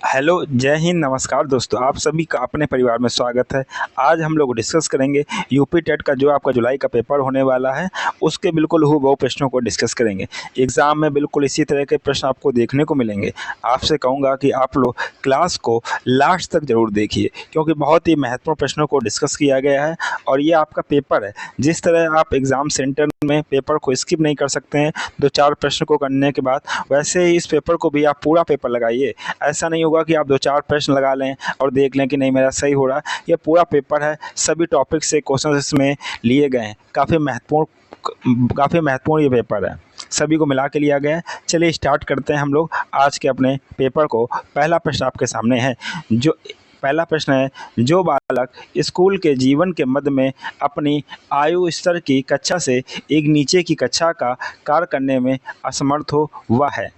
Hello, जय हिंद, नमस्कार दोस्तों। आप सभी का अपने परिवार में स्वागत है। आज हम लोग डिस्कस करेंगे यूपी टेट का जो आपका जुलाई का पेपर होने वाला है, उसके बिल्कुल हूबहू प्रश्नों को डिस्कस करेंगे। एग्ज़ाम में बिल्कुल इसी तरह के प्रश्न आपको देखने को मिलेंगे। आपसे कहूँगा कि आप लोग क्लास को लास्ट तक ज़रूर देखिए, क्योंकि बहुत ही महत्वपूर्ण प्रश्नों को डिस्कस किया गया है और ये आपका पेपर है। जिस तरह आप एग्ज़ाम सेंटर में पेपर को स्किप नहीं कर सकते हैं 2-4 प्रश्न को करने के बाद, वैसे ही इस पेपर को भी आप पूरा पेपर लगाइए। ऐसा नहीं होगा कि आप 2-4 प्रश्न लगा लें और देख लें कि नहीं मेरा सही हो रहा है। ये पूरा पेपर है, सभी टॉपिक से क्वेश्चन इसमें लिए गए हैं। काफ़ी महत्वपूर्ण ये पेपर है, सभी को मिला के लिया गया है। चलिए स्टार्ट करते हैं हम लोग आज के अपने पेपर को। पहला प्रश्न आपके सामने है। जो पहला प्रश्न है, जो बालक स्कूल के जीवन के मध्य में अपनी आयु स्तर की कक्षा से एक नीचे की कक्षा का कार्य करने में असमर्थ हो, वह है।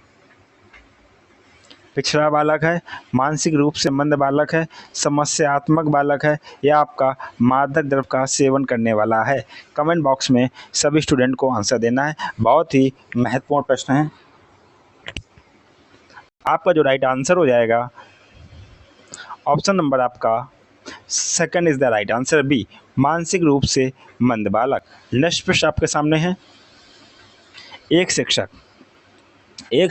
पिछड़ा बालक है, मानसिक रूप से मंद बालक है, समस्यात्मक बालक है, या आपका मादक द्रव्य का सेवन करने वाला है। कमेंट बॉक्स में सभी स्टूडेंट को आंसर देना है। बहुत ही महत्वपूर्ण प्रश्न है। आपका जो राइट आंसर हो जाएगा, ऑप्शन नंबर आपका second is the right answer, B, मानसिक रूप से मंद बालक। नेक्स्ट प्रश्न आपके सामने है। एक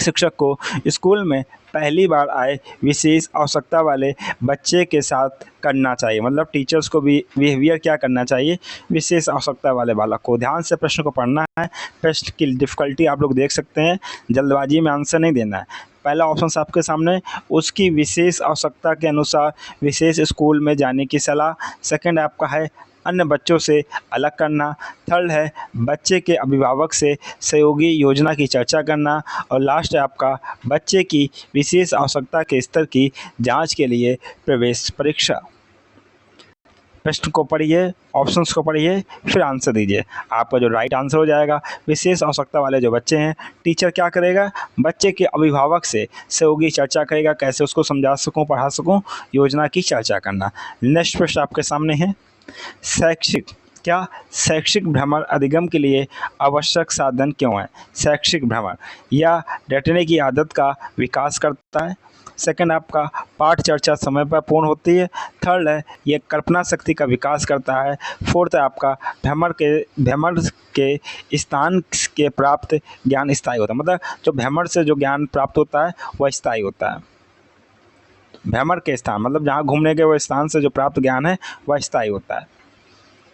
शिक्षक को स्कूल में पहली बार आए विशेष आवश्यकता वाले बच्चे के साथ करना चाहिए, मतलब टीचर्स को भी बिहेवियर क्या करना चाहिए विशेष आवश्यकता वाले बालक को। ध्यान से प्रश्न को पढ़ना है। प्रश्न की डिफ़िकल्टी आप लोग देख सकते हैं, जल्दबाजी में आंसर नहीं देना है। पहला ऑप्शन आपके सामने, उसकी विशेष आवश्यकता के अनुसार विशेष स्कूल में जाने की सलाह। सेकंड आपका है अन्य बच्चों से अलग करना। थर्ड है बच्चे के अभिभावक से सहयोगी योजना की चर्चा करना। और लास्ट है आपका बच्चे की विशेष आवश्यकता के स्तर की जांच के लिए प्रवेश परीक्षा। प्रश्न को पढ़िए, ऑप्शंस को पढ़िए, फिर आंसर दीजिए। आपका जो राइट आंसर हो जाएगा, विशेष आवश्यकता वाले जो बच्चे हैं, टीचर क्या करेगा, बच्चे के अभिभावक से सहयोगी चर्चा करेगा, कैसे उसको समझा सकूं, पढ़ा सकूं, योजना की चर्चा करना। नेक्स्ट प्रश्न आपके सामने है। शैक्षिक भ्रमण अधिगम के लिए आवश्यक साधन क्यों है। शैक्षिक भ्रमण या रटने की आदत का विकास करता है। सेकंड आपका पाठ चर्चा समय पर पूर्ण होती है। थर्ड है ये कल्पना शक्ति का विकास करता है। फोर्थ है आपका भ्रमण के स्थान के प्राप्त ज्ञान स्थायी होता है, मतलब जो भ्रमण से जो ज्ञान प्राप्त होता है वह स्थायी होता है। भ्रमण के स्थान मतलब जहाँ घूमने के वो स्थान से जो प्राप्त ज्ञान है वह स्थायी होता है।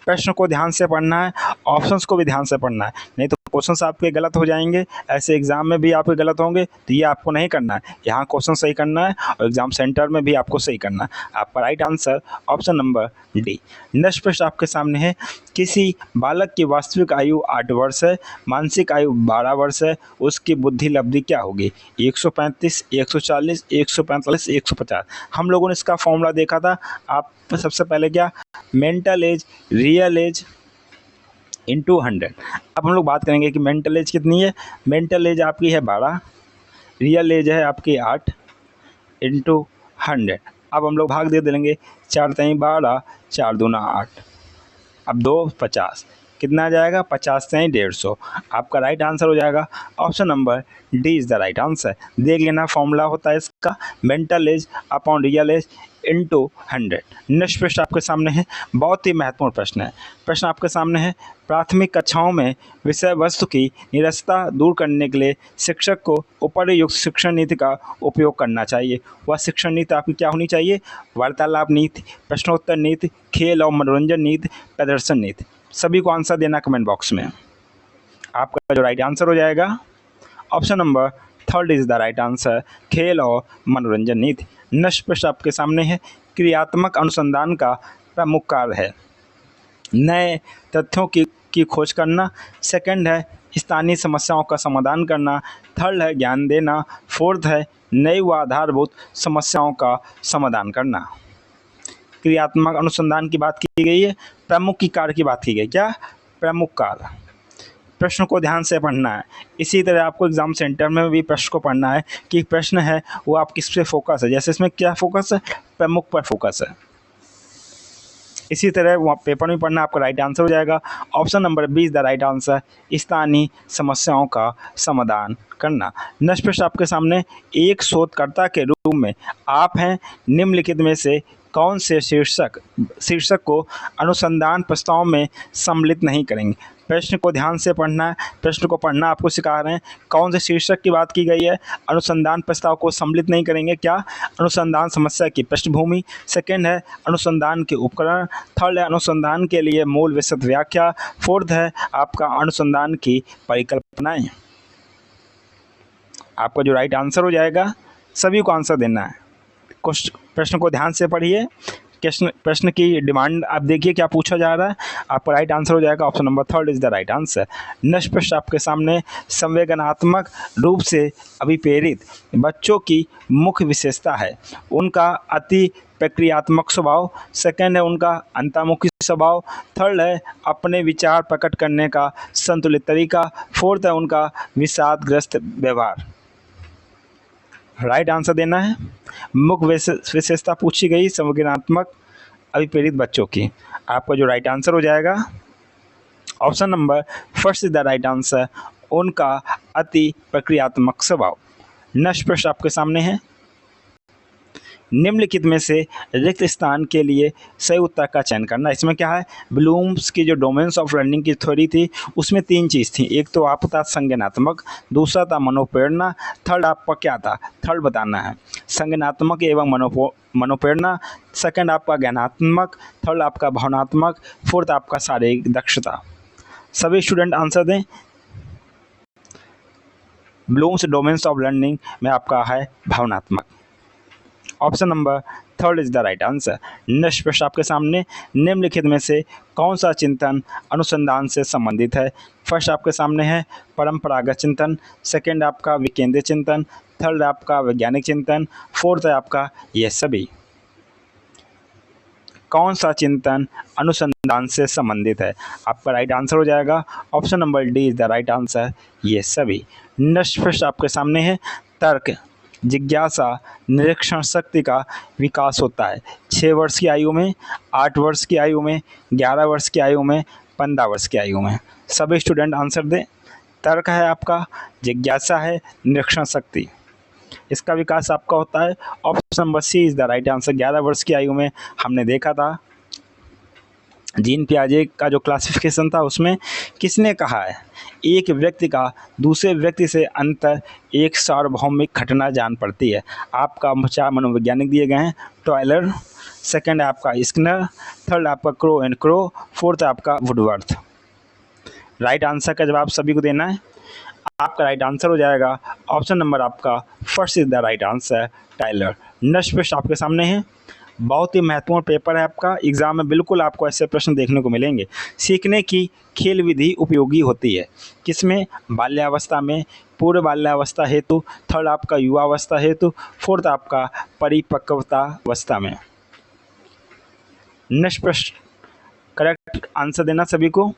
प्रश्न को ध्यान से पढ़ना है, ऑप्शंस को भी ध्यान से पढ़ना है, नहीं तो क्वेश्चंस आपके गलत हो जाएंगे। ऐसे एग्जाम में भी आपके गलत होंगे, तो ये आपको नहीं करना है। यहाँ क्वेश्चन सही करना है और एग्जाम सेंटर में भी आपको सही करना है। आपका right answer option number D. Next प्रश्न आपके सामने है। किसी बालक की वास्तविक आयु 8 वर्ष है, मानसिक आयु 12 वर्ष है, उसकी बुद्धि लब्धि क्या होगी। 135, 140, 145, 150। हम लोगों ने इसका फॉर्मूला देखा था। आप सबसे पहले क्या, mental age, real age into 100। अब हम लोग बात करेंगे कि मेंटल एज कितनी है। मेंटल एज आपकी है 12, रियल एज है आपकी 8 इंटू 100। अब हम लोग भाग दे देंगे, 4 3 12, 4 दूना 8, अब 2 50, कितना आ जाएगा, 50 से 150। आपका राइट आंसर हो जाएगा option number D is the right answer. देख लेना, फॉर्मूला होता है इसका mental age upon real age into 100। Next प्रश्न आपके सामने है, बहुत ही महत्वपूर्ण प्रश्न है। प्रश्न आपके सामने है। प्राथमिक कक्षाओं में विषय वस्तु की निरसता दूर करने के लिए शिक्षक को उपयुक्त शिक्षण नीति का उपयोग करना चाहिए। वह शिक्षण नीति आपकी क्या होनी चाहिए, वार्तालाप नीति, प्रश्नोत्तर नीति, खेल और मनोरंजन नीति, प्रदर्शन नीति। सभी को आंसर देना कमेंट बॉक्स में। आपका जो राइट आंसर हो जाएगा, option number third is the right answer, खेल और मनोरंजन नीति। नेक्स्ट प्रश्न आपके सामने है। क्रियात्मक अनुसंधान का प्रमुख कार्य है नए तथ्यों की खोज करना। सेकंड है स्थानीय समस्याओं का समाधान करना। थर्ड है ज्ञान देना। फोर्थ है नई व आधारभूत समस्याओं का समाधान करना। क्रियात्मक अनुसंधान की बात की गई है, प्रमुख की कार्य की बात की गई। क्या, प्रमुख कार्य। प्रश्न को ध्यान से पढ़ना है। इसी तरह आपको एग्जाम सेंटर में भी प्रश्न को पढ़ना है कि प्रश्न है वो आप किस पे फोकस है। जैसे इसमें क्या फोकस है, प्रमुख पर फोकस है। इसी तरह वहाँ पेपर में पढ़ना, आपका राइट आंसर हो जाएगा। Option number B is the right answer, स्थानीय समस्याओं का समाधान करना। नेक्स्ट प्रश्न आपके सामने, एक शोधकर्ता के रूप में आप हैं, निम्नलिखित में से कौन से शीर्षक को अनुसंधान प्रस्ताव में सम्मिलित नहीं करेंगे। प्रश्न को ध्यान से पढ़ना है, प्रश्न को पढ़ना आपको सिखा रहे हैं। कौन से शीर्षक की बात की गई है, अनुसंधान प्रस्ताव को सम्मिलित नहीं करेंगे। क्या, अनुसंधान समस्या की पृष्ठभूमि, सेकंड है अनुसंधान के उपकरण, थर्ड है अनुसंधान के लिए मूल विशद व्याख्या, फोर्थ है आपका अनुसंधान की परिकल्पनाएं। आपका जो राइट आंसर हो जाएगा, सभी को आंसर देना है। प्रश्न को ध्यान से पढ़िए, प्रश्न की डिमांड आप देखिए क्या पूछा जा रहा है। आपका राइट आंसर हो जाएगा option number third is the right answer. Next प्रश्न आपके सामने, संवेदनात्मक रूप से अभिप्रेरित बच्चों की मुख्य विशेषता है उनका अति प्रक्रियात्मक स्वभाव, सेकंड है उनका अंतर्मुखी स्वभाव, थर्ड है अपने विचार प्रकट करने का संतुलित तरीका, फोर्थ है उनका विषादग्रस्त व्यवहार। राइट आंसर देना है। मुख्य विशेषता पूछी गई संवेदनात्मक अभिप्रेरित बच्चों की। आपका जो राइट आंसर हो जाएगा option number first is the right answer, उनका अति प्रक्रियात्मक स्वभाव। नेक्स्ट प्रश्न आपके सामने है, निम्नलिखित में से रिक्त स्थान के लिए सही उत्तर का चयन करना। इसमें क्या है, ब्लूम्स की जो डोमेन्स ऑफ लर्निंग की थ्योरी थी उसमें तीन चीज़ थी। एक तो आपका था संज्ञानात्मक, दूसरा था मनोप्रेरणा, थर्ड आपका क्या था, थर्ड बताना है। संज्ञानात्मक एवं मनोप्रेरणा, सेकंड आपका ज्ञानात्मक, थर्ड आपका भावनात्मक, फोर्थ आपका शारीरिक दक्षता। सभी स्टूडेंट आंसर दें। ब्लूम्स डोमेन्स ऑफ लर्निंग में आपका है भावनात्मक। Option number third is the right answer. Next प्रश्न आपके सामने, निम्नलिखित में से कौन सा चिंतन अनुसंधान से संबंधित है। फर्स्ट आपके सामने है परंपरागत चिंतन, सेकंड आपका विकेंद्रित चिंतन, थर्ड आपका वैज्ञानिक चिंतन, फोर्थ है आपका ये सभी। कौन सा चिंतन अनुसंधान से संबंधित है। आपका राइट आंसर हो जाएगा option number D is the right answer, ये सभी। नेक्स्ट प्रश्न आपके सामने है, तर्क, जिज्ञासा, निरीक्षण शक्ति का विकास होता है 6 वर्ष की आयु में, 8 वर्ष की आयु में, 11 वर्ष की आयु में, 15 वर्ष की आयु में। सभी स्टूडेंट आंसर दें। तर्क है आपका, जिज्ञासा है, निरीक्षण शक्ति, इसका विकास आपका होता है option number C is the right answer. 11 वर्ष की आयु में हमने देखा था जीन पियाजे का जो क्लासिफिकेशन था उसमें किसने कहा है, एक व्यक्ति का दूसरे व्यक्ति से अंतर एक सार्वभौमिक घटना जान पड़ती है। आपका 4 मनोवैज्ञानिक दिए गए हैं, टॉयलर, सेकंड आपका स्किनर, थर्ड आपका क्रो एंड क्रो, फोर्थ आपका वुडवर्थ। राइट आंसर का जवाब सभी को देना है। आपका राइट आंसर हो जाएगा ऑप्शन नंबर आपका first is the right answer, Tyler. Next प्रश्न आपके सामने है, बहुत ही महत्वपूर्ण पेपर है आपका, एग्जाम में बिल्कुल आपको ऐसे प्रश्न देखने को मिलेंगे। सीखने की खेल विधि उपयोगी होती है किसमें, बाल्यावस्था में, पूर्व बाल्यावस्था हेतु, थर्ड आपका युवावस्था हेतु, फोर्थ आपका परिपक्वता अवस्था में। नेक्स्ट प्रश्न करेक्ट आंसर देना सभी को।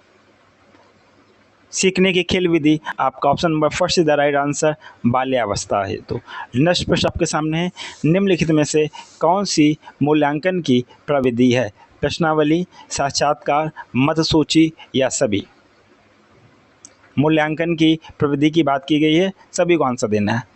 सीखने की खेल विधि आपका option number first is the right answer, बाल्यावस्था है। तो नेक्स्ट प्रश्न आपके सामने है, निम्नलिखित में से कौन सी मूल्यांकन की प्रविधि है, प्रश्नावली, साक्षात्कार, मत सूची या सभी। मूल्यांकन की प्रविधि की बात की गई है, सभी को आंसर देना है।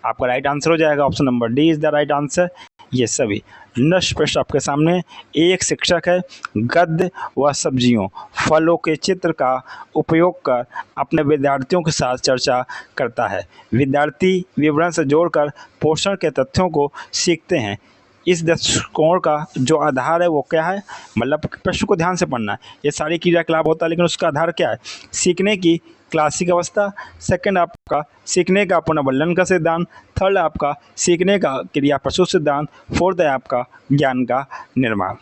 आपका राइट आंसर हो जाएगा option number D is the right answer, ये सभी। नेक्स्ट प्रश्न आपके सामने, एक शिक्षक है गद्य व सब्जियों, फलों के चित्र का उपयोग कर अपने विद्यार्थियों के साथ चर्चा करता है। विद्यार्थी विवरण से जोड़कर पोषण के तथ्यों को सीखते हैं। इस दृष्टिकोण का जो आधार है वो क्या है, मतलब प्रश्न को ध्यान से पढ़ना है। ये सारी क्रियाकलाप होता है लेकिन उसका आधार क्या है, सीखने की क्लासिक अवस्था, सेकंड आपका सीखने का पुनर्वलन का सिद्धांत, थर्ड आपका सीखने का क्रिया प्रस्तुत सिद्धांत, फोर्थ है आपका ज्ञान का निर्माण।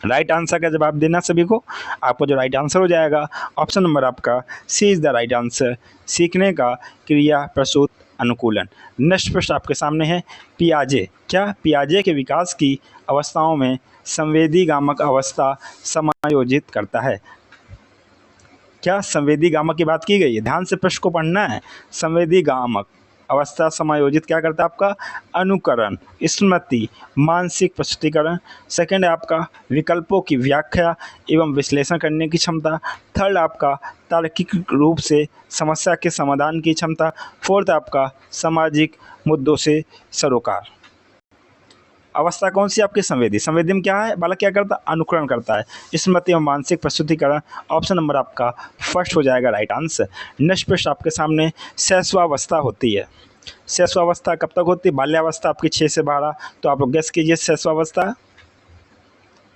राइट आंसर का जवाब देना सभी को। आपको जो राइट आंसर हो जाएगा ऑप्शन नंबर आपका सी इज द राइट आंसर, सीखने का क्रिया प्रस्तुत अनुकूलन। नेक्स्ट प्रश्न आपके सामने है, पियाजे क्या पियाजे के विकास की अवस्थाओं में संवेदी गामक अवस्था समायोजित करता है। क्या संवेदी गामक की बात की गई है, ध्यान से प्रश्न को पढ़ना है। संवेदी गामक अवस्था समायोजित क्या करता है आपका अनुकरण, स्मृति, मानसिक प्रस्तुतिकरण। सेकंड है आपका विकल्पों की व्याख्या एवं विश्लेषण करने की क्षमता। थर्ड आपका तार्किक रूप से समस्या के समाधान की क्षमता। फोर्थ आपका सामाजिक मुद्दों से सरोकार। अवस्था कौन सी आपकी संवेदी, संवेदी में क्या है बालक क्या करता है अनुकरण करता है, स्मृति और मानसिक प्रस्तुतिकरण। ऑप्शन नंबर आपका फर्स्ट हो जाएगा राइट आंसर। नेक्स्ट प्रश्न आपके सामने शैशवावस्था होती है। शैशवावस्था कब तक होती है, बाल्यावस्था आपकी 6 से 12, तो आप लोग गेस कीजिए शैशवावस्था।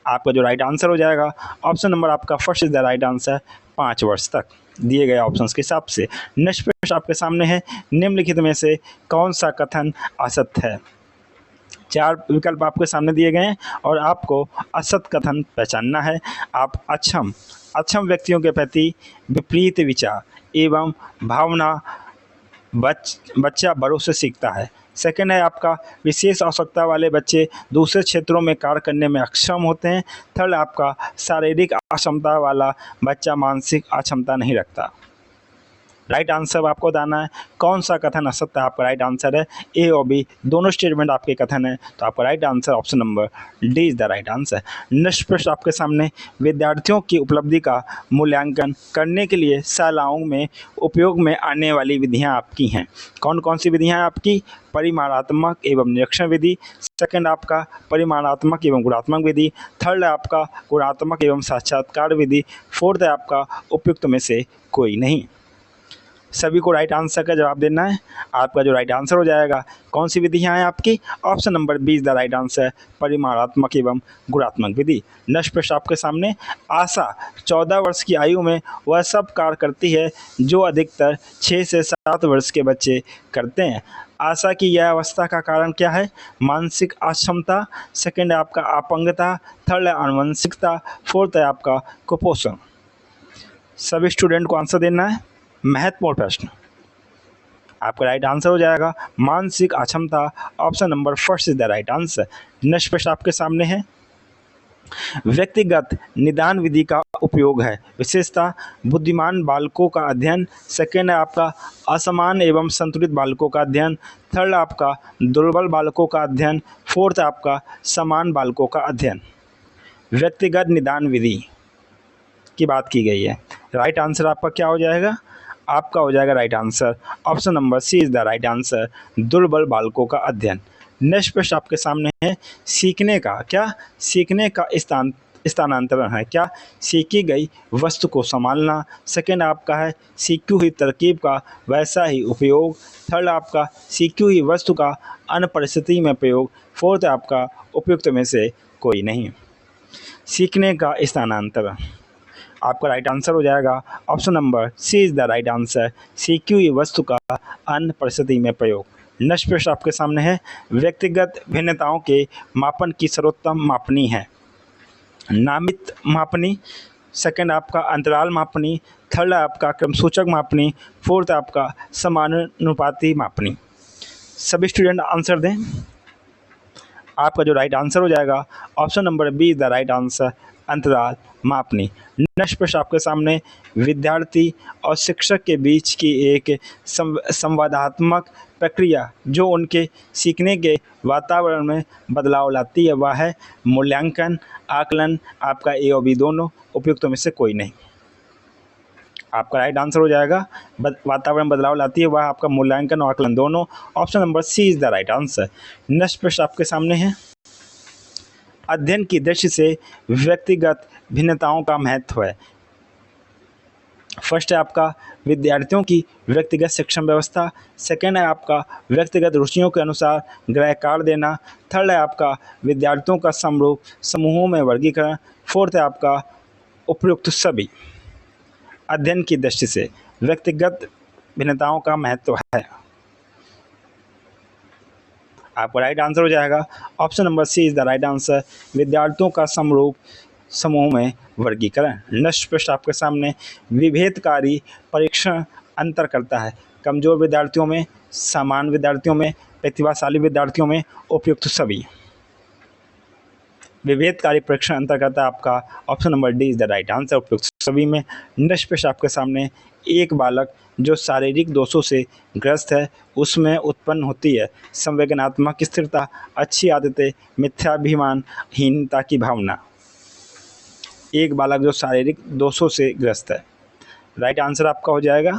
आपका जो राइट आंसर हो जाएगा ऑप्शन नंबर आपका first is the right answer, 5 वर्ष तक दिए गए ऑप्शंस के हिसाब से। नेक्स्ट प्रश्न आपके सामने है निम्नलिखित में से कौन सा कथन असत्य है। 4 विकल्प आपके सामने दिए गए हैं और आपको असत कथन पहचानना है। आप अक्षम व्यक्तियों के प्रति विपरीत विचार एवं भावना बच्चा बड़ों से सीखता है। सेकंड है आपका विशेष आवश्यकता वाले बच्चे दूसरे क्षेत्रों में कार्य करने में अक्षम होते हैं। थर्ड आपका शारीरिक अक्षमता वाला बच्चा मानसिक अक्षमता नहीं रखता। राइट आंसर आपको बताना है कौन सा कथन असत्य है। आपका राइट आंसर है ए और बी, दोनों स्टेटमेंट आपके कथन है, तो आपका right answer option number D is the right answer. Next प्रश्न आपके सामने विद्यार्थियों की उपलब्धि का मूल्यांकन करने के लिए शालाओं में उपयोग में आने वाली विधियां आपकी हैं। कौन कौन सी विधियां आपकी, परिमाणात्मक एवं निरीक्षण विधि। सेकंड आपका परिमाणात्मक एवं गुणात्मक विधि। थर्ड आपका गुणात्मक एवं साक्षात्कार विधि। फोर्थ है आपका उपयुक्त में से कोई नहीं। सभी को राइट आंसर का जवाब देना है। आपका जो राइट आंसर हो जाएगा कौन सी विधियां हैं आपकी, option number B is the right answer, परिमाणात्मक एवं गुणात्मक विधि। नेक्स्ट प्रश्न आपके सामने आशा 14 वर्ष की आयु में वह सब कार्य करती है जो अधिकतर 6 से 7 वर्ष के बच्चे करते हैं। आशा की यह अवस्था का कारण क्या है, मानसिक अक्षमता। सेकेंड है आपका अपंगता। थर्ड है आनुवंशिकता। फोर्थ है आपका कुपोषण। सभी स्टूडेंट को आंसर देना है। महत्वपूर्ण प्रश्न, आपका राइट आंसर हो जाएगा मानसिक अक्षमता, option number first is the right answer. Next प्रश्न आपके सामने है व्यक्तिगत निदान विधि का उपयोग है, विशेषता बुद्धिमान बालकों का अध्ययन। सेकेंड है आपका असमान एवं संतुलित बालकों का अध्ययन। थर्ड आपका दुर्बल बालकों का अध्ययन। फोर्थ आपका समान बालकों का अध्ययन। व्यक्तिगत निदान विधि की बात की गई है। राइट आंसर आपका क्या हो जाएगा, आपका हो जाएगा right answer option number C is the right answer, दुर्बल बालकों का अध्ययन। नेक्स्ट प्रश्न आपके सामने है सीखने का क्या, सीखने का स्थानांतरण है क्या, सीखी गई वस्तु को संभालना। सेकेंड आपका है सीखी हुई तरकीब का वैसा ही उपयोग। थर्ड आपका सीखी हुई वस्तु का अन्य परिस्थिति में प्रयोग। फोर्थ आपका उपयुक्त में से कोई नहीं। सीखने का स्थानांतरण आपका राइट आंसर हो जाएगा option number C is the right answer, सीखी हुई वस्तु का अन्य परिस्थिति में प्रयोग। नेक्स्ट प्रश्न आपके सामने है व्यक्तिगत भिन्नताओं के मापन की सर्वोत्तम मापनी है, नामित मापनी। सेकंड आपका अंतराल मापनी। थर्ड आपका क्रमसूचक मापनी। फोर्थ आपका समानुपाती मापनी। सभी स्टूडेंट आंसर दें। आपका जो राइट आंसर हो जाएगा option number B is the right answer, अंतराल मापनी। नेक्स्ट प्रश्न आपके सामने विद्यार्थी और शिक्षक के बीच की एक संवादात्मक प्रक्रिया जो उनके सीखने के वातावरण में बदलाव लाती है वह है मूल्यांकन, आकलन। आपका ए और बी दोनों, उपयुक्त में से कोई नहीं। आपका राइट आंसर हो जाएगा वातावरण बदलाव लाती है वह आपका मूल्यांकन और आकलन दोनों, option number C is the right answer. Next प्रश्न आपके सामने है अध्ययन की दृष्टि से व्यक्तिगत भिन्नताओं का महत्व है। फर्स्ट है आपका विद्यार्थियों की व्यक्तिगत शिक्षण व्यवस्था। सेकेंड है आपका व्यक्तिगत रुचियों के अनुसार गृह कार्य देना। थर्ड है आपका विद्यार्थियों का समरूप समूहों में वर्गीकरण। फोर्थ है आपका उपयुक्त सभी। अध्ययन की दृष्टि से व्यक्तिगत भिन्नताओं का महत्व है। आपका राइट आंसर हो जाएगा option number C is the right answer, विद्यार्थियों का समरूप समूह में वर्गीकरण। नेक्स्ट प्रश्न आपके सामने विभेदकारी परीक्षण अंतर करता है कमजोर विद्यार्थियों में, समान विद्यार्थियों में, प्रतिभाशाली विद्यार्थियों में, उपयुक्त सभी। विभेदकारी परीक्षण अंतर करता है आपका option number D is the right answer, उपयुक्त सभी में। निष्पक्ष आपके सामने एक बालक जो शारीरिक दोषों से ग्रस्त है उसमें उत्पन्न होती है संवेदनात्मक स्थिरता, अच्छी आदतें, मिथ्याभिमानहीनता की भावना। एक बालक जो शारीरिक दोषों से ग्रस्त है, राइट आंसर आपका हो जाएगा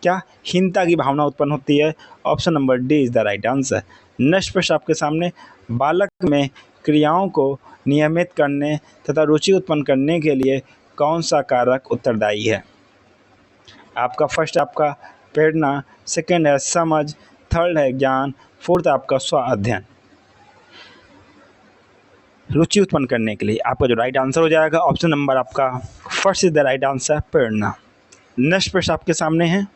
क्या? हीनता की भावना उत्पन्न होती है। Option number D is the right answer. निष्पक्ष आपके सामने बालक में क्रियाओं को नियमित करने तथा रुचि उत्पन्न करने के लिए कौन सा कारक उत्तरदायी है? आपका फर्स्ट आपका प्रेरणा, सेकंड है समझ, थर्ड है ज्ञान, फोर्थ आपका स्व अध्ययन। रुचि उत्पन्न करने के लिए आपका जो राइट आंसर हो जाएगा ऑप्शन नंबर आपका first is the right answer, Prerna. Next प्रश्न आपके सामने है,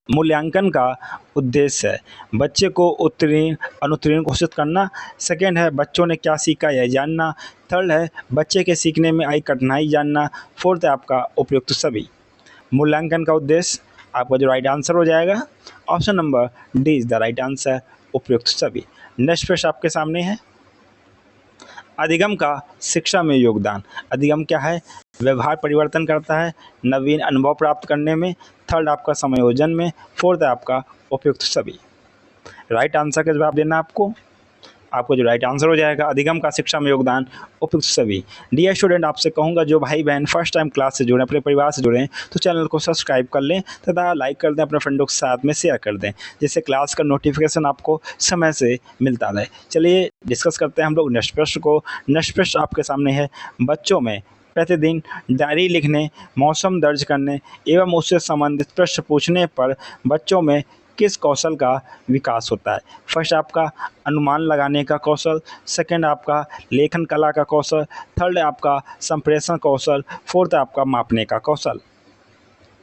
मूल्यांकन का उद्देश्य है बच्चे को उत्तीर्ण अनुत्तीर्ण घोषित करना, सेकंड है बच्चों ने क्या सीखा यह जानना, थर्ड है बच्चे के सीखने में आई कठिनाई जानना, फोर्थ है आपका उपयुक्त सभी। मूल्यांकन का उद्देश्य आपका जो राइट आंसर हो जाएगा option number D is the right answer, उपयुक्त सभी। नेक्स्ट प्रश्न आपके सामने है, अधिगम का शिक्षा में योगदान। अधिगम क्या है? व्यवहार परिवर्तन करता है, नवीन अनुभव प्राप्त करने में, थर्ड आपका समायोजन में, फोर्थ है आपका उपयुक्त सभी। राइट आंसर का जवाब देना आपको जो राइट आंसर हो जाएगा अधिगम का शिक्षा में योगदान, उपयुक्त सभी। डियर स्टूडेंट, आपसे कहूँगा जो भाई बहन फर्स्ट टाइम क्लास से जुड़े, अपने परिवार से जुड़े हैं तो चैनल को सब्सक्राइब कर लें तथा लाइक कर दें, अपने फ्रेंडों के साथ में शेयर कर दें जिससे क्लास का नोटिफिकेशन आपको समय से मिलता रहे। चलिए डिस्कस करते हैं हम लोग नेक्स्ट प्रश्न को। नेक्स्ट प्रश्न आपके सामने है, बच्चों में प्रतिदिन डायरी लिखने, मौसम दर्ज करने एवं उससे संबंधित प्रश्न पूछने पर बच्चों में किस कौशल का विकास होता है? फर्स्ट आपका अनुमान लगाने का कौशल, सेकंड आपका लेखन कला का कौशल, थर्ड आपका संप्रेषण कौशल, फोर्थ आपका मापने का कौशल।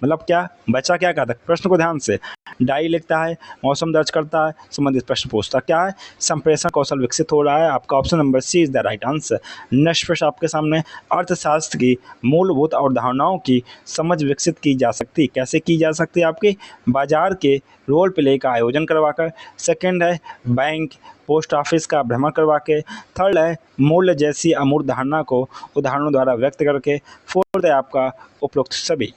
मतलब क्या बच्चा क्या करता है? प्रश्न को ध्यान से, डायरी लिखता है, मौसम दर्ज करता है, संबंधित प्रश्न पूछता क्या है? संप्रेषण कौशल विकसित हो रहा है। आपका option number C is the right answer. Next प्रश्न आपके सामने, अर्थशास्त्र की मूलभूत अवधारणाओं की समझ विकसित की जा सकती, कैसे की जा सकती है? आपके बाजार के रोल प्ले का आयोजन करवाकर, सेकंड है बैंक पोस्ट ऑफिस का भ्रमण करवा के, थर्ड है मूल्य जैसी अमूर्त धारणा को उदाहरणों द्वारा व्यक्त करके, फोर्थ है आपका उपरोक्त सभी।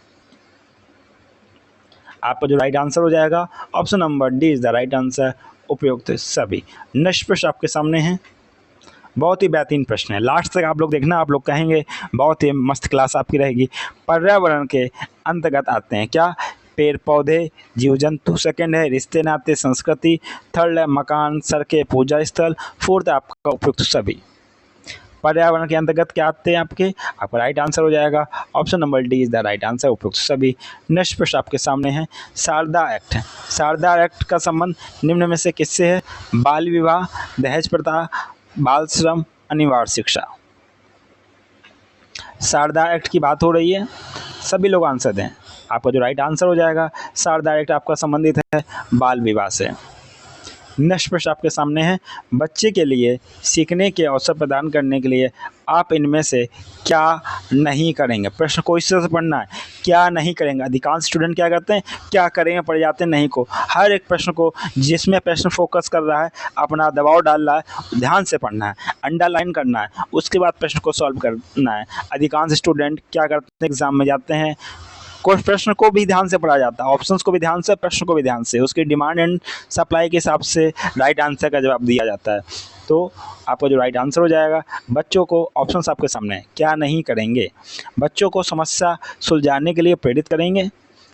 आपका जो राइट आंसर हो जाएगा option number D is the right answer, उपयुक्त सभी। नेक्स्ट प्रश्न आपके सामने है, बहुत ही बेहतरीन प्रश्न है, लास्ट तक आप लोग देखना, आप लोग कहेंगे बहुत ही मस्त क्लास आपकी रहेगी। पर्यावरण के अंतर्गत आते हैं क्या? पेड़ पौधे, जीव जंतु, सेकंड है रिश्ते नाते संस्कृति, थर्ड है मकान, सड़कें, पूजा स्थल, फोर्थ है आपका उपयुक्त सभी। पर्यावरण के अंतर्गत क्या आते हैं आपका राइट आंसर हो जाएगा option number D is the right answer, उपयुक्त सभी। नेक्स्ट प्रश्न आपके सामने है, शारदा एक्ट। शारदा एक्ट का संबंध निम्न में से किससे है? बाल विवाह, दहेज प्रथा, बाल श्रम, अनिवार्य शिक्षा। शारदा एक्ट की बात हो रही है, सभी लोग आंसर दें। आपका जो राइट आंसर हो जाएगा शारदा एक्ट आपका संबंधित है बाल विवाह से। नेक्स्ट प्रश्न आपके सामने है, बच्चे के लिए सीखने के अवसर प्रदान करने के लिए आप इनमें से क्या नहीं करेंगे? प्रश्न को इस तरह से पढ़ना है, क्या नहीं करेंगे। अधिकांश स्टूडेंट क्या करते हैं, क्या करेंगे पढ़ जाते हैं नहीं को। हर एक प्रश्न को जिसमें प्रश्न फोकस कर रहा है, अपना दबाव डाल रहा है, ध्यान से पढ़ना है, अंडरलाइन करना है, उसके बाद प्रश्न को सॉल्व करना है। अधिकांश स्टूडेंट क्या करते हैं, एग्जाम में जाते हैं, कोई प्रश्न को भी ध्यान से पढ़ा जाता है, ऑप्शंस को भी ध्यान से, प्रश्न को भी ध्यान से, उसकी डिमांड एंड सप्लाई के हिसाब से राइट आंसर का जवाब दिया जाता है। तो आपका जो राइट आंसर हो जाएगा, बच्चों को ऑप्शंस आपके सामने है, क्या नहीं करेंगे। बच्चों को समस्या सुलझाने के लिए प्रेरित करेंगे,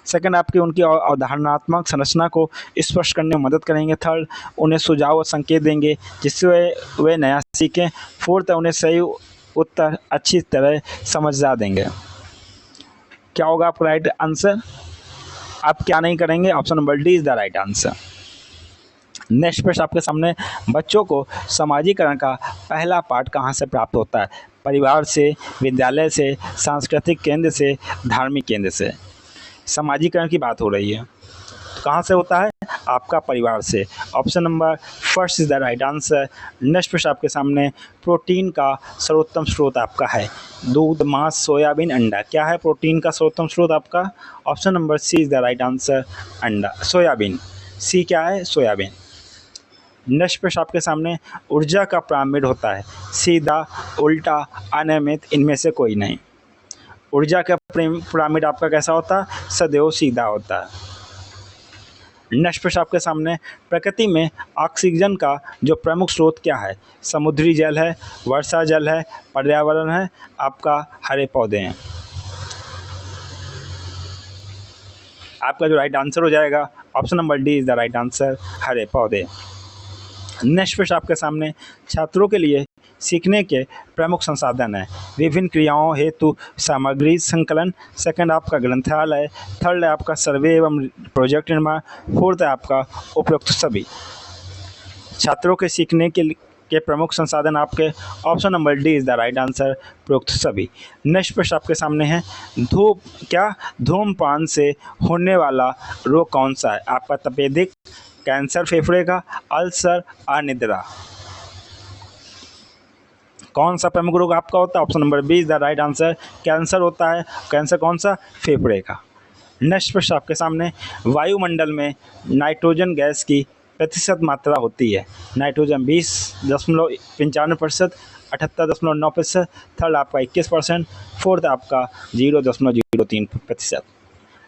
सेकंड आपकी उनकी अवधारणात्मक संरचना को स्पष्ट करने में मदद करेंगे, थर्ड उन्हें सुझाव और संकेत देंगे जिससे वे नया सीखें, फोर्थ उन्हें सही उत्तर अच्छी तरह समझा देंगे। क्या होगा आपका राइट आंसर? आप क्या नहीं करेंगे, option number D is the right answer. Next प्रश्न आपके सामने, बच्चों को सामाजिकरण का पहला पाठ कहाँ से प्राप्त होता है? परिवार से, विद्यालय से, सांस्कृतिक केंद्र से, धार्मिक केंद्र से। सामाजिकरण की बात हो रही है, कहाँ से होता है? आपका परिवार से। Option number first is the right answer. Next प्रश्न आपके सामने, प्रोटीन का सर्वोत्तम स्रोत आपका है दूध, मांस, सोयाबीन, अंडा। क्या है प्रोटीन का सर्वोत्तम स्रोत आपका? Option number C is the right answer, अंडा, सोयाबीन। सी क्या है? सोयाबीन। नेक्स्ट प्रश्न आपके सामने, ऊर्जा का पिरामिड होता है सीधा, उल्टा, अनियमित, इनमें से कोई नहीं। ऊर्जा का पिरामिड आपका कैसा होता है? सदैव सीधा होता है। नेक्स्ट प्रश्न आपके सामने, प्रकृति में ऑक्सीजन का जो प्रमुख स्रोत क्या है? समुद्री जल है, वर्षा जल है, पर्यावरण है, आपका हरे पौधे हैं। आपका जो राइट आंसर हो जाएगा option number D is the right answer, हरे पौधे। नेक्स्ट प्रश्न आपके सामने, छात्रों के लिए सीखने के प्रमुख संसाधन है। विभिन्न क्रियाओं हेतु सामग्री संकलन, सेकंड आपका ग्रंथालय, थर्ड है आपका सर्वे एवं प्रोजेक्ट निर्माण, फोर्थ है आपका उपयुक्त सभी। छात्रों के सीखने के प्रमुख संसाधन आपके option number D is the right answer, उपयुक्त सभी। नेक्स्ट प्रश्न आपके सामने है, धूम्रपान से होने वाला रोग कौन सा है? आपका तपेदिक, कैंसर फेफड़े का, अल्सर, अनिद्रा। कौन सा प्रमुख रोग आपका होता है? Option number B is the right answer, cancer होता है। कैंसर कौन सा? फेफड़े का। नेक्स्ट प्रश्न आपके सामने, वायुमंडल में नाइट्रोजन गैस की प्रतिशत मात्रा होती है। नाइट्रोजन 20.95%, 78.9%, थर्ड आपका 21%, फोर्थ आपका 0.03%।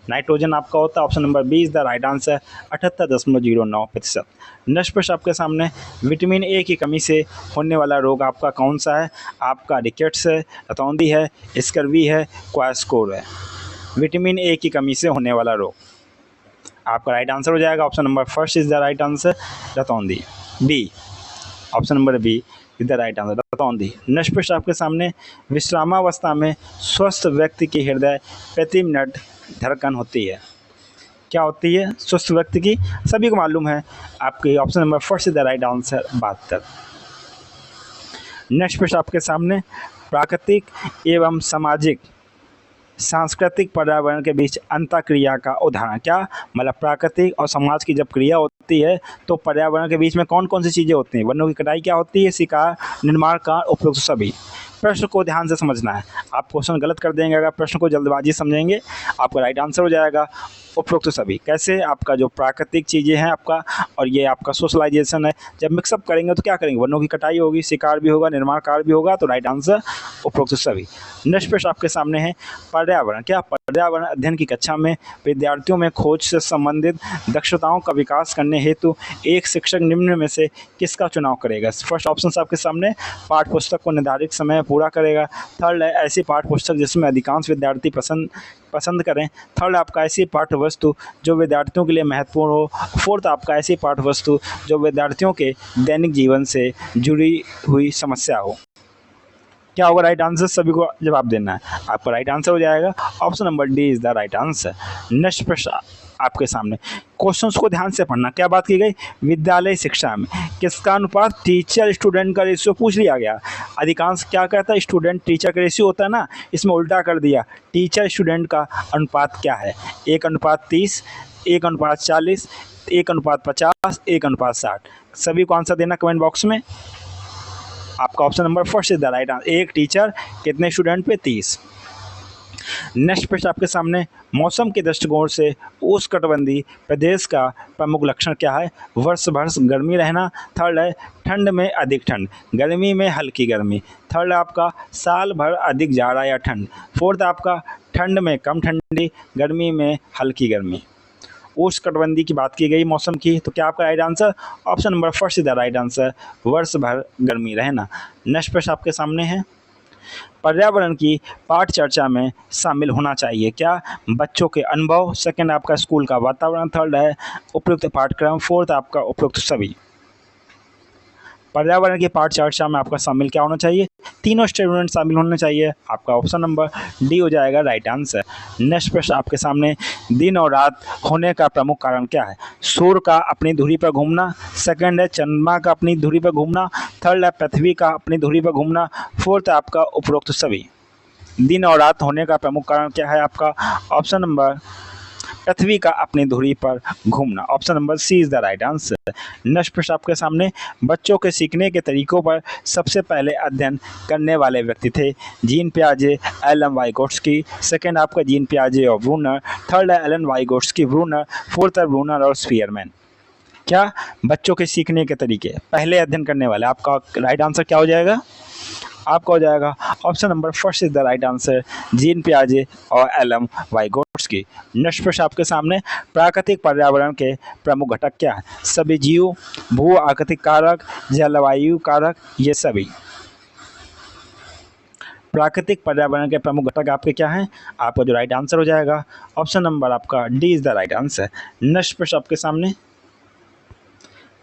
नाइट्रोजन आपका होता है option number B is the right answer, 78.09%। Next प्रश्न आपके सामने, विटामिन ए की कमी से होने वाला रोग आपका कौन सा है? आपका रिकेट्स है, रतौंधी है, स्कर्वी है, क्वास्कोर है। विटामिन ए की कमी से होने वाला रोग आपका राइट आंसर हो जाएगा option number first is the right answer, रतौंधी। B, option number B is the right answer, रतौंधी। नेक्स्ट प्रश्न आपके सामने, विश्रामावस्था में स्वस्थ व्यक्ति की हृदय प्रति मिनट धड़कन होती है। क्या होती है स्वस्थ व्यक्ति की? सभी को मालूम है, आपके option number first is the right answer, 72। Next प्रश्न आपके सामने, प्राकृतिक एवं सामाजिक सांस्कृतिक पर्यावरण के बीच अंतःक्रिया का उदाहरण क्या? मतलब प्राकृतिक और समाज की जब क्रिया होती है तो पर्यावरण के बीच में कौन कौन सी चीज़ें होती हैं? वनों की कटाई क्या होती है? शिकार, निर्माण कार्य, उपयुक्त सभी। प्रश्न को ध्यान से समझना है, आप क्वेश्चन गलत कर देंगे अगर प्रश्न को जल्दबाजी समझेंगे। आपका राइट आंसर हो जाएगा उपयुक्त सभी। कैसे? आपका जो प्राकृतिक चीज़ें हैं आपका और ये आपका सोशलाइजेशन है, जब मिक्सअप करेंगे तो क्या करेंगे? वनों की कटाई होगी, शिकार भी होगा, निर्माण कार्य भी होगा, तो राइट आंसर उपयुक्त सभी। नेक्स्ट प्रश्न आपके सामने है, पर्यावरण क्या? पर्यावरण अध्ययन की कक्षा में विद्यार्थियों में खोज से संबंधित दक्षताओं का विकास करने हेतु एक शिक्षक निम्न में से किसका चुनाव करेगा? फर्स्ट ऑप्शन आपके सामने, पाठ्य पुस्तक को निर्धारित समय पूरा करेगा। थर्ड है ऐसी पाठ्य पुस्तक जिसमें अधिकांश विद्यार्थी पसंद करें। थर्ड आपका ऐसी पाठ्य वस्तु जो विद्यार्थियों के लिए महत्वपूर्ण हो। फोर्थ आपका ऐसी पाठ्य वस्तु जो विद्यार्थियों के दैनिक जीवन से जुड़ी हुई समस्या हो। क्या होगा राइट आंसर? सभी को जवाब देना है। आपका राइट आंसर हो जाएगा option number D is the right answer. Next प्रश्न आपके सामने, क्वेश्चंस को ध्यान से पढ़ना। क्या बात की गई? विद्यालय शिक्षा में किसका अनुपात टीचर स्टूडेंट का रेशियो पूछ लिया गया। अधिकांश क्या कहता है? स्टूडेंट टीचर का रेशियो होता है ना, इसमें उल्टा कर दिया। टीचर स्टूडेंट का अनुपात क्या है? 1:30, 1:40, 1:50, 1:60। सभी को आंसर देना कमेंट बॉक्स में। आपका option number first is the right answer, एक टीचर कितने स्टूडेंट पे? 30। नेक्स्ट प्रश्न आपके सामने, मौसम के दृष्टिकोण से उष्णकटिबंधीय प्रदेश का प्रमुख लक्षण क्या है? वर्ष भर गर्मी रहना। थर्ड है ठंड में अधिक ठंड, गर्मी में हल्की गर्मी। थर्ड आपका साल भर अधिक जाड़ा या ठंड। फोर्थ आपका ठंड में कम ठंडी, गर्मी में हल्की गर्मी। उष्णकटिबंधीय की बात की गई मौसम की, तो क्या आपका right answer? Option number first is the right answer, वर्ष भर गर्मी रहना। नेक्स्ट प्रश्न आपके सामने है, पर्यावरण की पाठ चर्चा में शामिल होना चाहिए क्या? बच्चों के अनुभव। सेकंड आपका स्कूल का वातावरण। थर्ड है उपयुक्त पाठ्यक्रम। फोर्थ आपका उपयुक्त सभी। पर्यावरण की पाठ चर्चा में आपका शामिल क्या होना चाहिए? तीनों स्टेटमेंट शामिल होने चाहिए। आपका ऑप्शन नंबर डी हो जाएगा राइट आंसर। नेक्स्ट प्रश्न आपके सामने, दिन और रात होने का प्रमुख कारण क्या है? सूर्य का अपनी धुरी पर घूमना। सेकंड है चंद्रमा का अपनी धुरी पर घूमना। थर्ड है पृथ्वी का अपनी धुरी पर घूमना। फोर्थ आपका उपरोक्त सभी। दिन और रात होने का प्रमुख कारण क्या है? आपका ऑप्शन नंबर पृथ्वी का अपनी धुरी पर घूमना। Option number C is the right answer. Next प्रश्न आपके सामने, बच्चों के सीखने के तरीकों पर सबसे पहले अध्ययन करने वाले व्यक्ति थे जीन पियाजे, एलन वाइगोट्स्की। सेकंड आपका जीन पियाजे और ब्रूनर। थर्ड है एलन वाइगोट्स्की, ब्रूनर। फोर्थ है ब्रूनर और स्पीयरमैन। क्या? बच्चों के सीखने के तरीके पहले अध्ययन करने वाले। आपका राइट आंसर क्या हो जाएगा? आपका हो जाएगा option number first is the right answer, Jean पियाजे और एलएम वाइगोट्स्की। नेक्स्ट प्रश्न आपके सामने, प्राकृतिक पर्यावरण के प्रमुख घटक क्या है? सभी जीव, भू आकृतिक कारक, जलवायु कारक, ये सभी। प्राकृतिक पर्यावरण के प्रमुख घटक आपके क्या हैं? आपका जो राइट आंसर हो जाएगा ऑप्शन नंबर आपका D is the right answer. Next प्रश्न आपके सामने,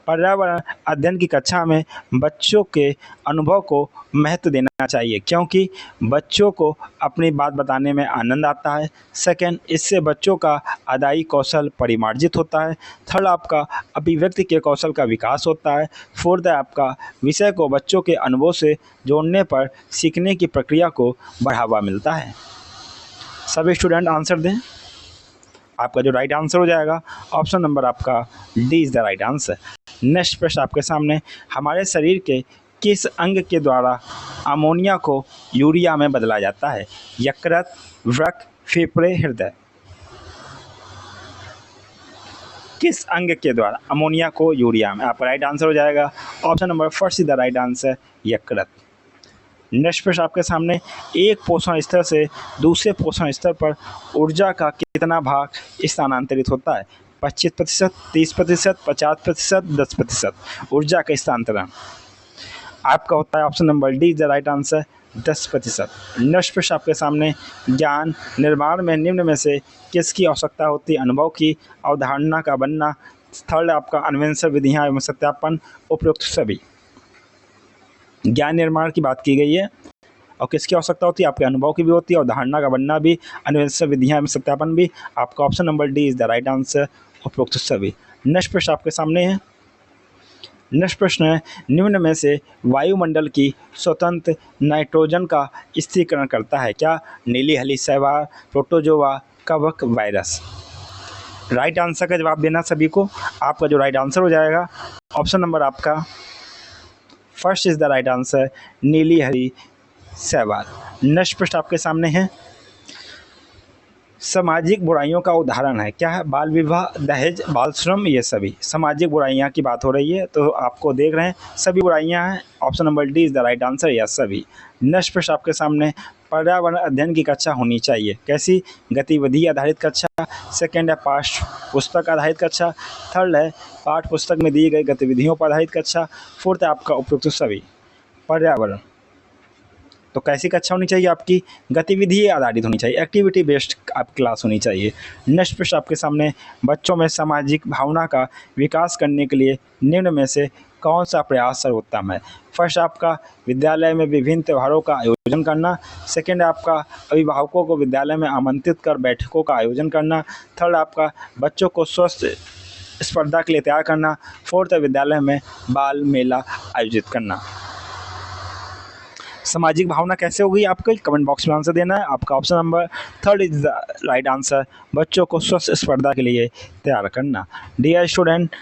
पर्यावरण अध्ययन की कक्षा में बच्चों के अनुभव को महत्व देना चाहिए क्योंकि बच्चों को अपनी बात बताने में आनंद आता है। सेकंड, इससे बच्चों का अदाई कौशल परिमार्जित होता है। थर्ड, आपका अभिव्यक्ति के कौशल का विकास होता है। फोर्थ है आपका विषय को बच्चों के अनुभव से जोड़ने पर सीखने की प्रक्रिया को बढ़ावा मिलता है। सभी स्टूडेंट आंसर दें। आपका जो राइट आंसर हो जाएगा ऑप्शन नंबर आपका D is the right answer. Next प्रश्न आपके सामने, हमारे शरीर के किस अंग के द्वारा अमोनिया को यूरिया में बदला जाता है? यकृत, वृक्क, फेफड़े, हृदय। किस अंग के द्वारा अमोनिया को यूरिया में? आपका राइट आंसर हो जाएगा option number first is the right answer, यकृत। नेक्स्ट प्रश्न आपके सामने, एक पोषण स्तर से दूसरे पोषण स्तर पर ऊर्जा का कितना भाग स्थानांतरित होता है? 25%, 30%, 50%, 10%। ऊर्जा का स्थानांतरण आपका होता है option number D is the right answer, 10%। Next प्रश्न आपके सामने, ज्ञान निर्माण में निम्न में से किसकी आवश्यकता होती है? अनुभव की, अवधारणा का बनना। थर्ड आपका अन्वेषण विधियाँ एवं सत्यापन, उपयुक्त सभी। ज्ञान निर्माण की बात की गई है और किसकी आवश्यकता होती है? आपके अनुभव की भी होती है, अवधारणा का बनना भी, अन्वेषण विधियाँ एवं सत्यापन भी। आपका option number D is the right answer, उपयुक्त सभी। नेक्स्ट प्रश्न आपके सामने है। नेक्स्ट प्रश्न है, निम्न में से वायुमंडल की स्वतंत्र नाइट्रोजन का स्थिरीकरण करता है क्या? नीली हली शैवाल, प्रोटोजोआ, कवक, वायरस। राइट आंसर का जवाब देना सभी को। आपका जो राइट आंसर हो जाएगा ऑप्शन नंबर आपका first is the right answer, नीली हरी शैवाल। नेक्स्ट प्रश्न आपके सामने है, सामाजिक बुराइयों का उदाहरण है क्या है? बाल विवाह, दहेज, बाल श्रम, ये सभी। सामाजिक बुराइयां की बात हो रही है तो आपको देख रहे हैं सभी बुराइयां हैं। Option number D is the right answer, या सभी। नेक्स्ट प्रश्न आपके सामने, पर्यावरण अध्ययन की कक्षा होनी चाहिए कैसी? गतिविधि आधारित कक्षा। सेकेंड है पाठ्य पुस्तक आधारित कक्षा। थर्ड है पाठ्य पुस्तक में दी गई गतिविधियों पर आधारित कक्षा। फोर्थ है आपका उपयुक्त सभी। पर्यावरण तो कैसी कक्षा होनी चाहिए? आपकी गतिविधि आधारित होनी चाहिए, एक्टिविटी बेस्ड आपकी क्लास होनी चाहिए। नेक्स्ट प्रश्न आपके सामने, बच्चों में सामाजिक भावना का विकास करने के लिए निम्न में से कौन सा प्रयास सर्वोत्तम है? फर्स्ट आपका विद्यालय में विभिन्न त्योहारों का आयोजन करना। सेकेंड आपका अभिभावकों को विद्यालय में आमंत्रित कर बैठकों का आयोजन करना। थर्ड आपका बच्चों को स्वस्थ स्पर्धा के लिए तैयार करना। फोर्थ है विद्यालय में बाल मेला आयोजित करना। सामाजिक भावना कैसे होगी आपको कमेंट बॉक्स में आंसर देना है। आपका option number third is the right answer, बच्चों को स्वस्थ स्पर्धा के लिए तैयार करना। डियर स्टूडेंट,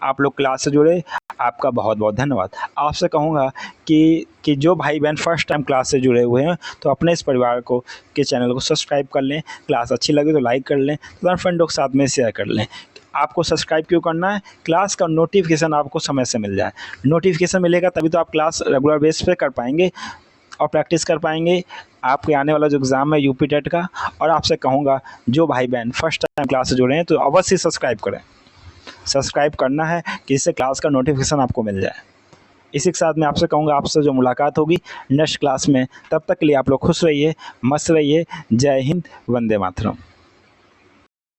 आप लोग क्लास से जुड़े, आपका बहुत बहुत धन्यवाद। आपसे कहूँगा कि जो भाई बहन फर्स्ट टाइम क्लास से जुड़े हुए हैं तो अपने इस परिवार को के चैनल को सब्सक्राइब कर लें। क्लास अच्छी लगे तो लाइक कर लें, तो फ्रेंडों के साथ में शेयर कर लें। आपको सब्सक्राइब क्यों करना है? क्लास का नोटिफिकेशन आपको समय से मिल जाए। नोटिफिकेशन मिलेगा तभी तो आप क्लास रेगुलर बेस पे कर पाएंगे और प्रैक्टिस कर पाएंगे आपके आने वाला जो एग्ज़ाम है यूपी टेट का। और आपसे कहूँगा जो भाई बहन फर्स्ट टाइम क्लास से जुड़े हैं तो अवश्य सब्सक्राइब करें। सब्सक्राइब करना है कि इससे क्लास का नोटिफिकेशन आपको मिल जाए। इसी के साथ मैं आपसे कहूँगा आपसे जो मुलाकात होगी नेक्स्ट क्लास में, तब तक के लिए आप लोग खुश रहिए, मस्त रहिए। जय हिंद, वंदे मातरम।